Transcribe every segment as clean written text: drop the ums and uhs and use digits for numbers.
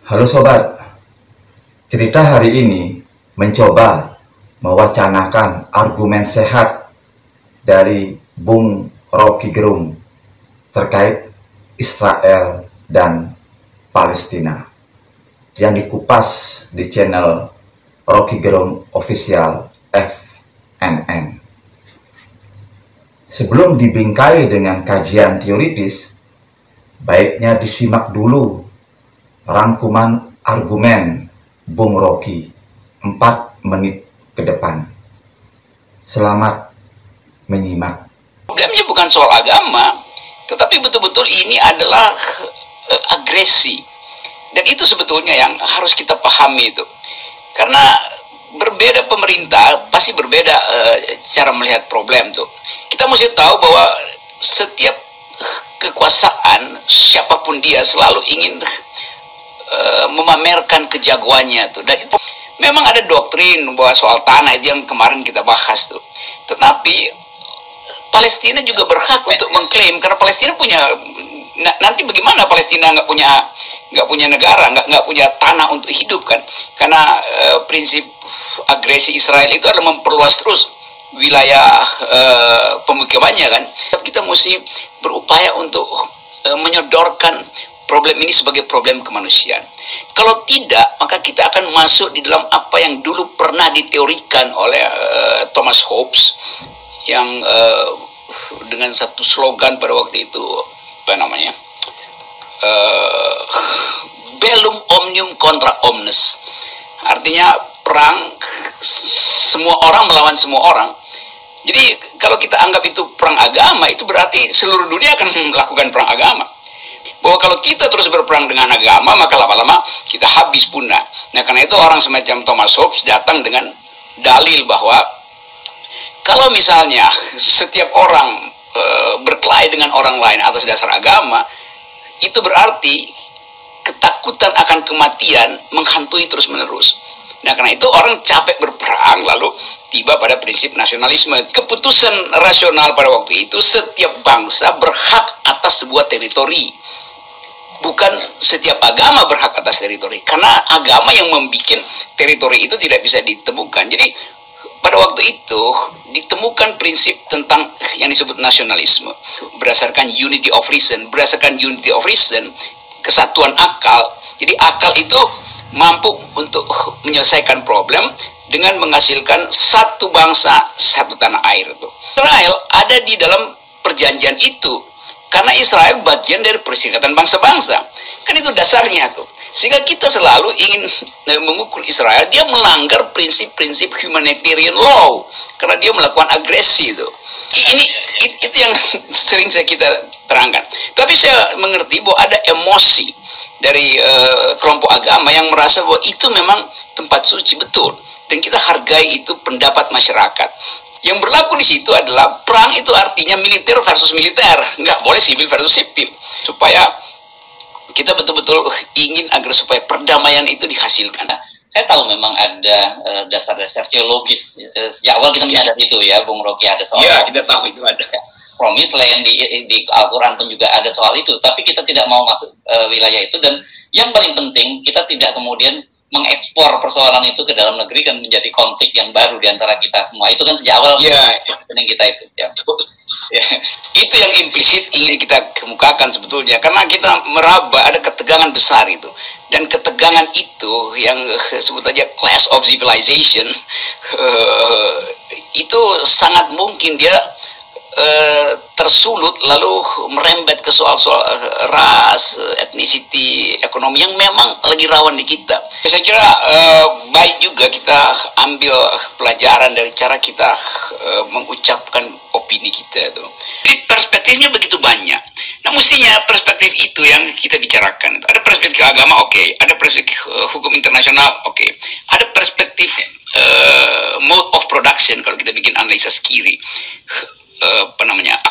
Halo sobat, cerita hari ini mencoba mewacanakan argumen sehat dari Bung Rocky Gerung terkait Israel dan Palestina yang dikupas di channel Rocky Gerung Official FNN. Sebelum dibingkai dengan kajian teoritis, baiknya disimak dulu rangkuman argumen Bung Rocky 4 menit ke depan. Selamat menyimak. Problemnya bukan soal agama, tetapi betul-betul ini adalah agresi. Dan itu sebetulnya yang harus kita pahami itu. Karena berbeda pemerintah, pasti berbeda cara melihat problem tuh. Kita mesti tahu bahwa setiap kekuasaan, siapapun dia, selalu ingin memamerkan kejagoannya tuh. Dan itu memang ada doktrin bahwa soal tanah itu yang kemarin kita bahas tuh. Tetapi Palestina juga berhak untuk mengklaim, karena Palestina punya, nanti bagaimana Palestina nggak punya negara, nggak punya tanah untuk hidup kan? Karena prinsip agresi Israel itu adalah memperluas terus wilayah pemukimannya kan. Kita mesti berupaya untuk menyodorkan problem ini sebagai problem kemanusiaan. Kalau tidak, maka kita akan masuk di dalam apa yang dulu pernah diteorikan oleh Thomas Hobbes, yang dengan satu slogan pada waktu itu, apa namanya, bellum omnium contra omnes, artinya perang semua orang melawan semua orang. Jadi kalau kita anggap itu perang agama, itu berarti seluruh dunia akan melakukan perang agama. Bahwa kalau kita terus berperang dengan agama, maka lama-lama kita habis punah. Nah, karena itu orang semacam Thomas Hobbes datang dengan dalil bahwa kalau misalnya setiap orang berkelahi dengan orang lain atas dasar agama, itu berarti ketakutan akan kematian menghantui terus-menerus. Nah, karena itu orang capek berperang, lalu tiba pada prinsip nasionalisme. Keputusan rasional pada waktu itu, setiap bangsa berhak atas sebuah teritori. Bukan setiap agama berhak atas teritori, karena agama yang membuat teritori itu tidak bisa ditemukan. Jadi pada waktu itu ditemukan prinsip tentang yang disebut nasionalisme berdasarkan unity of reason. Berdasarkan unity of reason, kesatuan akal. Jadi akal itu mampu untuk menyelesaikan problem dengan menghasilkan satu bangsa, satu tanah air itu. Israel ada di dalam perjanjian itu, karena Israel bagian dari Perserikatan Bangsa-Bangsa. Kan itu dasarnya tuh. Sehingga kita selalu ingin mengukur Israel, dia melanggar prinsip-prinsip humanitarian law, karena dia melakukan agresi itu. Itu yang sering kita terangkan. Tapi saya mengerti bahwa ada emosi dari kelompok agama yang merasa bahwa itu memang tempat suci, betul. Dan kita hargai itu pendapat masyarakat. Yang berlaku di situ adalah perang itu artinya militer versus militer, nggak boleh sipil versus sipil. Supaya kita betul-betul ingin agar supaya perdamaian itu dihasilkan. Saya tahu memang ada dasar-dasar teologis. Sejak awal kita menyadari itu ya, Bung Rocky, ada soal. Iya, kita tahu itu ada. Promise land di Al-Quran pun juga ada soal itu. Tapi kita tidak mau masuk wilayah itu. Dan yang paling penting, kita tidak kemudian mengekspor persoalan itu ke dalam negeri kan menjadi konflik yang baru di antara kita semua. Itu kan sejak awal yang kita itu. Ya. Ya. Itu yang implisit ingin kita kemukakan sebetulnya. Karena kita meraba ada ketegangan besar itu. Dan ketegangan itu yang sebut aja clash of civilization, itu sangat mungkin dia tersulut lalu merembet ke soal-soal ras, ethnicity, ekonomi yang memang lagi rawan di kita. Saya kira baik juga kita ambil pelajaran dari cara kita mengucapkan opini kita itu. Jadi perspektifnya begitu banyak. Nah, mestinya perspektif itu yang kita bicarakan. Ada perspektif agama, oke. Ada perspektif hukum internasional, oke. Ada perspektif mode of production kalau kita bikin analisa kiri.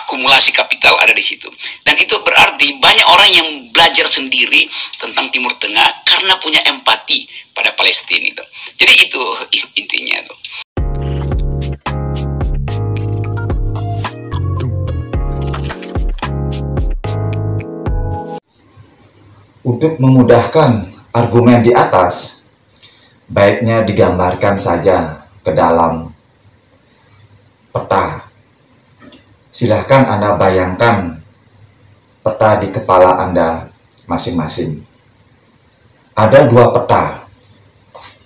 Akumulasi kapital ada di situ. Dan itu berarti banyak orang yang belajar sendiri tentang Timur Tengah karena punya empati pada Palestina itu. Jadi itu intinya tuh. Untuk memudahkan argumen di atas baiknya digambarkan saja ke dalam peta. Silahkan Anda bayangkan peta di kepala Anda masing-masing. Ada dua peta.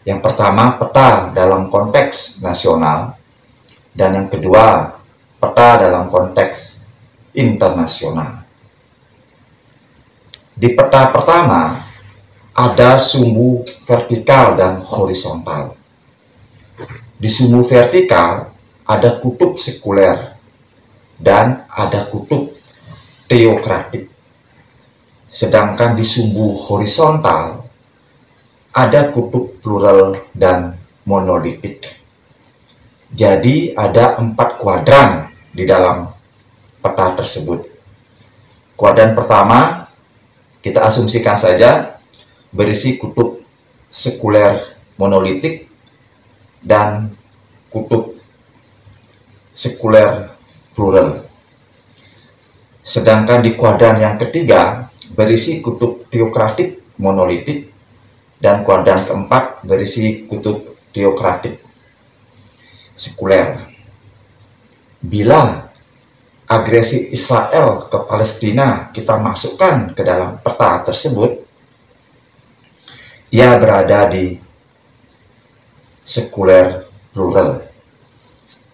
Yang pertama, peta dalam konteks nasional, dan yang kedua, peta dalam konteks internasional. Di peta pertama, ada sumbu vertikal dan horizontal. Di sumbu vertikal, ada kutub sekuler dan ada kutub teokratik. Sedangkan di sumbu horizontal, ada kutub plural dan monolitik. Jadi ada 4 kuadran di dalam peta tersebut. Kuadran pertama, kita asumsikan saja berisi kutub sekuler monolitik dan kutub sekuler plural. Sedangkan di kuadran yang ketiga berisi kutub teokratik monolitik dan kuadran keempat berisi kutub teokratik sekuler. Bila agresi Israel ke Palestina kita masukkan ke dalam peta tersebut, ia berada di sekuler plural.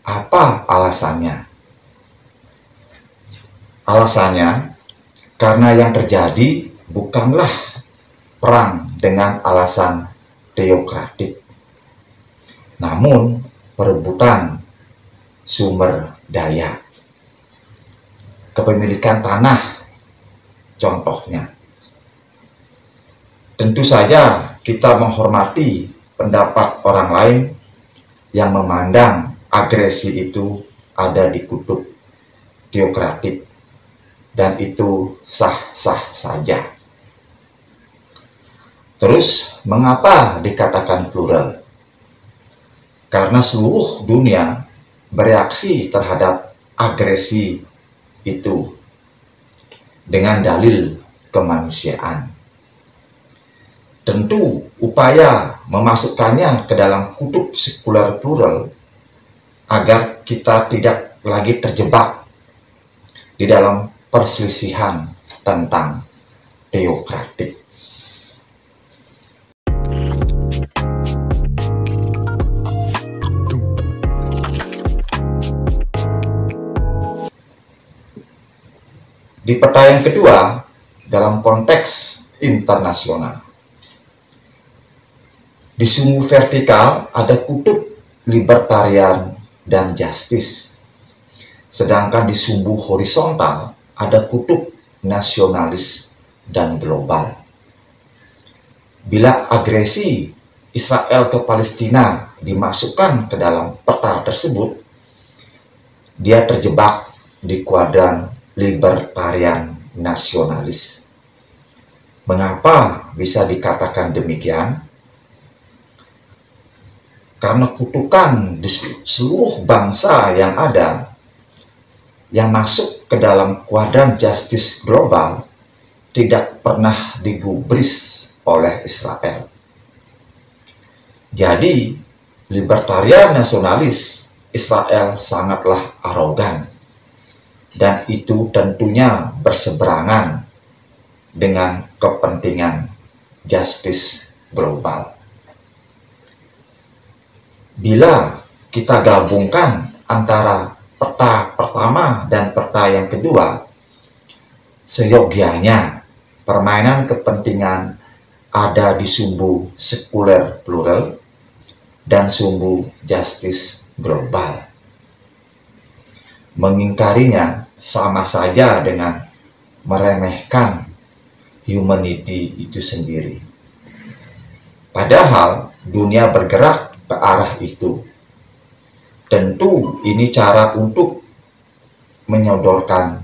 Apa alasannya? Alasannya karena yang terjadi bukanlah perang dengan alasan teokratik, namun perebutan sumber daya, kepemilikan tanah contohnya. Tentu saja kita menghormati pendapat orang lain yang memandang agresi itu ada di kutub teokratik, dan itu sah-sah saja. Terus, mengapa dikatakan plural? Karena seluruh dunia bereaksi terhadap agresi itu dengan dalil kemanusiaan. Tentu, upaya memasukkannya ke dalam kutub sekuler plural agar kita tidak lagi terjebak di dalam perselisihan tentang teokratik. Di peta yang kedua, dalam konteks internasional, di sumbu vertikal ada kutub libertarian dan justice. Sedangkan di sumbu horizontal ada kutub nasionalis dan global. Bila agresi Israel ke Palestina dimasukkan ke dalam peta tersebut, dia terjebak di kuadran libertarian nasionalis. Mengapa bisa dikatakan demikian? Karena kutukan di seluruh bangsa yang ada yang masuk ke dalam kuadran justice global tidak pernah digubris oleh Israel. Jadi, libertarian nasionalis Israel sangatlah arogan, dan itu tentunya berseberangan dengan kepentingan justice global. Bila kita gabungkan antara peta pertama dan peta yang kedua, seyogianya permainan kepentingan ada di sumbu sekuler plural dan sumbu justice global. Mengingkarinya sama saja dengan meremehkan humanity itu sendiri. Padahal dunia bergerak ke arah itu. Tentu ini cara untuk menyodorkan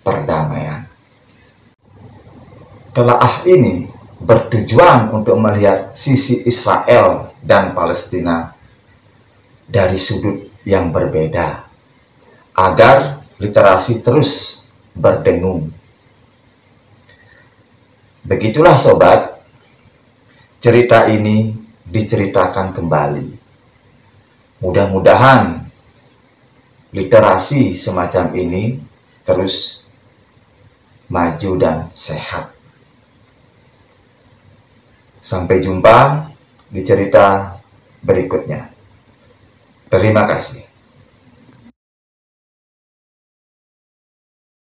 perdamaian. Telaah ini bertujuan untuk melihat sisi Israel dan Palestina dari sudut yang berbeda, agar literasi terus berdengung. Begitulah sobat, cerita ini diceritakan kembali. Mudah-mudahan literasi semacam ini terus maju dan sehat. Sampai jumpa di cerita berikutnya. Terima kasih.